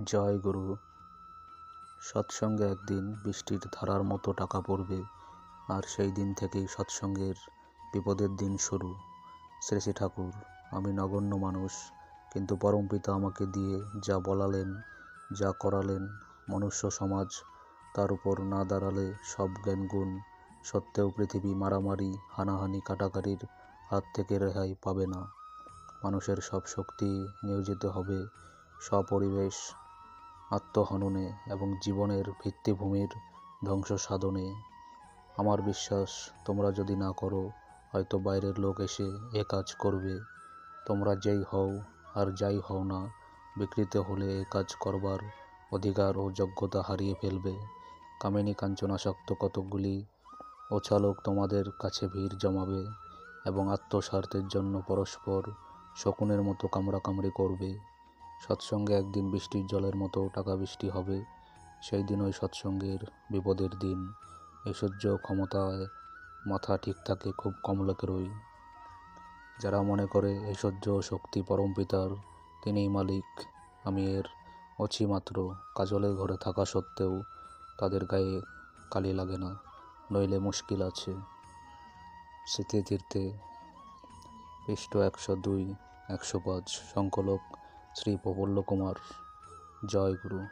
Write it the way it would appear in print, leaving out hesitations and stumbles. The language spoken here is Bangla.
জয় গুরু। সৎসঙ্গে একদিন বৃষ্টির ধারার মতো টাকা পড়বে, আর সেই দিন থেকেই সৎসঙ্গের বিপদের দিন শুরু। শ্রী শ্রী ঠাকুর। আমি নগণ্য মানুষ, কিন্তু পরমপিতা আমাকে দিয়ে যা বলালেন, যা করালেন, মনুষ্য সমাজ তার উপর না দাঁড়ালে সব জ্ঞানগুণ সত্ত্বেও পৃথিবী মারামারি, হানাহানি, কাটাকাটির হাত থেকে রেহাই পাবে না। মানুষের সব শক্তি নিয়োজিত হবে স্বপরিবেশ আত্মহননে এবং জীবনের ভিত্তিভূমির ধ্বংস সাধনে। আমার বিশ্বাস, তোমরা যদি না করো, হয়তো বাইরের লোক এসে এ কাজ করবে। তোমরা যেই হও আর যাই হও না, বিকৃত হলে এ কাজ করবার অধিকার ও যোগ্যতা হারিয়ে ফেলবে। কামিনী কাঞ্চনাসক্ত কতকগুলি ওছালোক তোমাদের কাছে ভিড় জমাবে এবং আত্মস্বার্থের জন্য পরস্পর শকুনের মতো কামড়াকামড়ি করবে। সৎসঙ্গে একদিন বৃষ্টির জলের মতো টাকা বৃষ্টি হবে। সেই দিন ওই সৎসঙ্গের বিপদের দিন। ঐশ্বর্য ক্ষমতায় মাথা ঠিক থাকে খুব কম লোকেরই। যারা মনে করে ঐশ্বর্য শক্তি পরমপিতার, তিনিই মালিক, আমি এর অছি মাত্র। কাজলের ঘরে থাকা সত্ত্বেও তাদের গায়ে কালি লাগে না, নইলে মুশকিল আছে। স্মৃতিতীর্থে পৃষ্ঠ 102, 105। সংকলক শ্রী প্রফুল্ল কুমার। জয় গুরু।